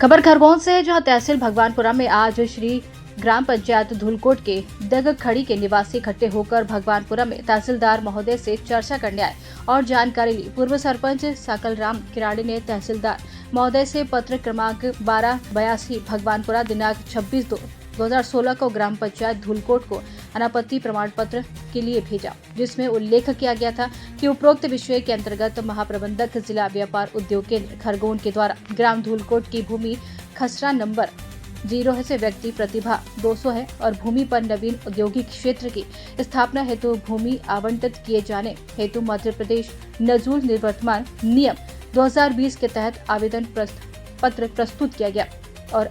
खबर खरगोन से है, जहां तहसील भगवानपुरा में आज श्री ग्राम पंचायत धुलकोट के दगखड़ी के निवासी इकट्ठे होकर भगवानपुरा में तहसीलदार महोदय से चर्चा करने आए और जानकारी ली। पूर्व सरपंच सकलराम किराड़ी ने तहसीलदार महोदय से पत्र क्रमांक 1282 भगवानपुरा दिनांक 26/2/2016 को ग्राम पंचायत धुलकोट को अनापत्ति प्रमाण पत्र के लिए भेजा, जिसमें उल्लेख किया गया था कि उपरोक्त विषय के अंतर्गत महाप्रबंधक जिला व्यापार उद्योग केंद्र खरगोन के द्वारा ग्राम धुलकोट की भूमि खसरा नंबर 0 है से व्यक्ति प्रतिभा 200 है और भूमि पर नवीन औद्योगिक क्षेत्र की स्थापना हेतु भूमि आवंटित किए जाने हेतु मध्य प्रदेश नजूल निवर्तमान नियम 2020 के तहत आवेदन पत्र प्रस्तुत किया गया और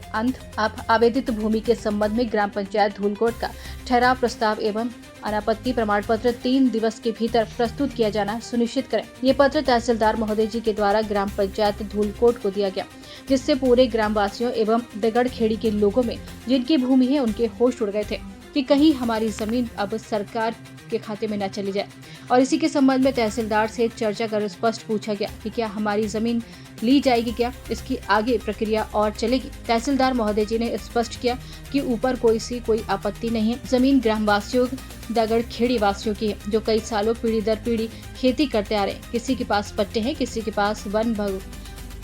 आवेदित भूमि के संबंध में ग्राम पंचायत धुलकोट का ठहराव प्रस्ताव एवं अनापत्ति प्रमाण पत्र 3 दिवस के भीतर प्रस्तुत किया जाना सुनिश्चित करें। ये पत्र तहसीलदार महोदय जी के द्वारा ग्राम पंचायत धुलकोट को दिया गया, जिससे पूरे ग्रामवासियों एवं दगड़खेड़ी के लोगों में जिनकी भूमि है उनके होश उड़ गए थे कि कहीं हमारी जमीन अब सरकार के खाते में न चली जाए। और इसी के संबंध में तहसीलदार से चर्चा कर स्पष्ट पूछा गया कि क्या हमारी जमीन ली जाएगी, क्या इसकी आगे प्रक्रिया और चलेगी। तहसीलदार महोदय जी ने स्पष्ट किया कि ऊपर कोई आपत्ति नहीं है। जमीन ग्रामवासियों दगड़खेड़ी वासियों की है, जो कई सालों पीढ़ी दर पीढ़ी खेती करते आ रहे हैं। किसी के पास पट्टे हैं, किसी के पास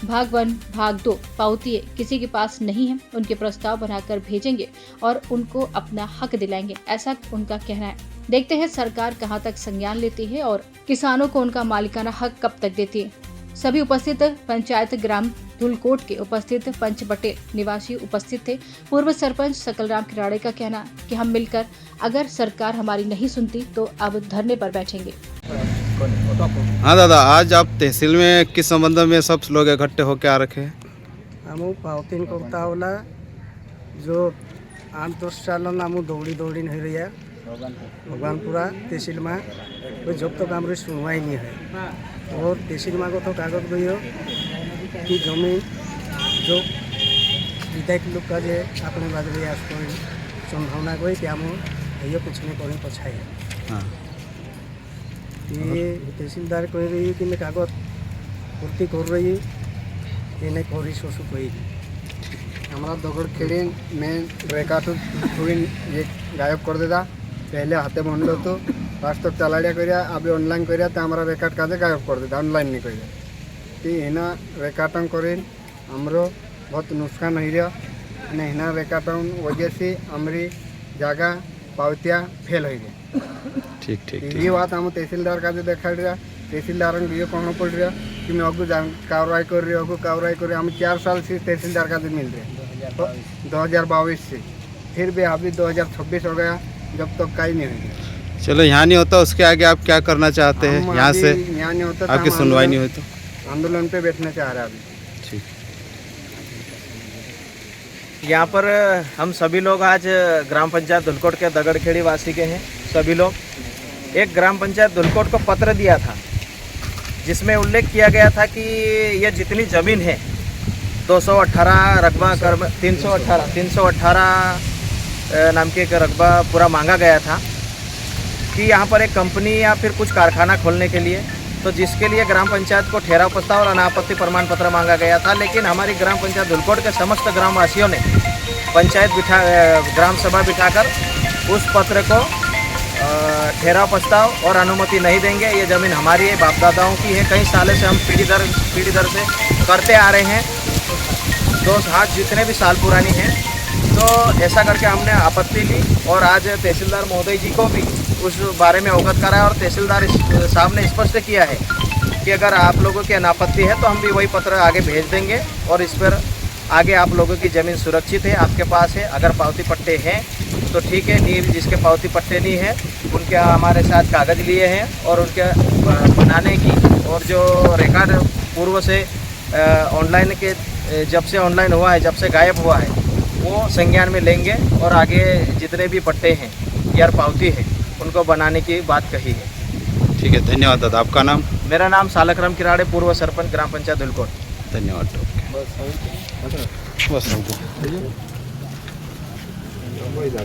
भाग 1 भाग 2 पावती है, किसी के पास नहीं है। उनके प्रस्ताव बनाकर भेजेंगे और उनको अपना हक दिलाएंगे, ऐसा उनका कहना है। देखते हैं सरकार कहां तक संज्ञान लेती है और किसानों को उनका मालिकाना हक कब तक देती है। सभी उपस्थित पंचायत ग्राम धुलकोट के उपस्थित पंच पटेल निवासी उपस्थित थे। पूर्व सरपंच सकलराम किराड़ी का कहना कि हम मिलकर अगर सरकार हमारी नहीं सुनती तो अब धरने पर बैठेंगे। हाँ दादा, आज आप तहसील में किस संबंध में सब लोग इकट्ठे होकर आ रखे हैं? आमु पावतीन करता होला जो 8-10 साल आमु दौड़ी नहीं रही है भगवानपुरा तहसील में कोई जब तक हमारी सुनवाई नहीं है। और तहसील में को तो कागज गई हो कि जमीन जो विधायक लोग का जे अपने बाद संभावना गई कि हम ये कुछ नहीं करें पछाई। हाँ। ये तहसीलदार कह रही है कि मैं कागज पूर्ति कर रही ये नहीं करी सोचू कही हमारा दगड़खेड़ी में रेखा तो ये गायब कर देता। पहले हाथे बंद तो फास्ट तक चलाड़िया करिया अभी ऑनलाइन करिया तो हमारा रेकॉर्ड का गायब कर देता, ऑनलाइन नहीं करिया। तो हिना रेकॉर्ड करें हमरो बहुत नुकसान हो रहा है। हिना रेकॉर्ड वजह से हमारी जगह पावतियाँ फेल हो गई। ठीक ठीक ये बात हम तहसीलदार का देखा रहा, तहसीलदार को ये कहना पड़ रहा कि मैं अगू कार्रवाई कर रही हम 4 साल से तहसीलदार का मिल रहे तो 2022 से, फिर भी अभी 2026 हो गया जब तक कहीं नहीं हुई। चलो, यहाँ नहीं होता उसके आगे आप क्या करना चाहते हैं? यहाँ से यहाँ नहीं होता आपकी सुनवाई नहीं हुई तो आंदोलन पे बैठना चाह रहे अभी। ठीक। यहाँ पर हम सभी लोग आज ग्राम पंचायत धुलकोट के दगड़खेड़ी वासी के हैं। सभी लोग एक ग्राम पंचायत धुलकोट को पत्र दिया था, जिसमें उल्लेख किया गया था कि यह जितनी ज़मीन है 218 रकबा कर 318 नाम के एक रकबा पूरा मांगा गया था कि यहाँ पर एक कंपनी या फिर कुछ कारखाना खोलने के लिए, तो जिसके लिए ग्राम पंचायत को ठहराव प्रस्ताव और अनापत्ति प्रमाण पत्र मांगा गया था। लेकिन हमारी ग्राम पंचायत धुलकोट के समस्त ग्रामवासियों ने ग्राम सभा बिठाकर उस पत्र को ठहराव प्रस्ताव और अनुमति नहीं देंगे, ये ज़मीन हमारी है, बाप दादाओं की है, कई सालों से हम पीढ़ी दर से करते आ रहे हैं, 2 हाथ जितने भी साल पुरानी हैं। तो ऐसा करके हमने आपत्ति ली और आज तहसीलदार महोदय जी को भी उस बारे में अवगत कराया और तहसीलदार साहब ने स्पष्ट किया है कि अगर आप लोगों की अनापत्ति है तो हम भी वही पत्र आगे भेज देंगे और इस पर आगे आप लोगों की ज़मीन सुरक्षित है, आपके पास है। अगर पावती पट्टे हैं तो ठीक है, नहीं जिसके पावती पट्टे नहीं है उनके हमारे साथ कागज़ लिए हैं और उनके बनाने की और जो रिकॉर्ड पूर्व से ऑनलाइन के जब से ऑनलाइन हुआ है, जब से गायब हुआ है, वो संज्ञान में लेंगे और आगे जितने भी पट्टे हैं या पावती है उनको बनाने की बात कही है। ठीक है, धन्यवाद दादा। आपका नाम? मेरा नाम सकलराम किराड़ी, पूर्व सरपंच ग्राम पंचायत धुलकोट। धन्यवाद। बस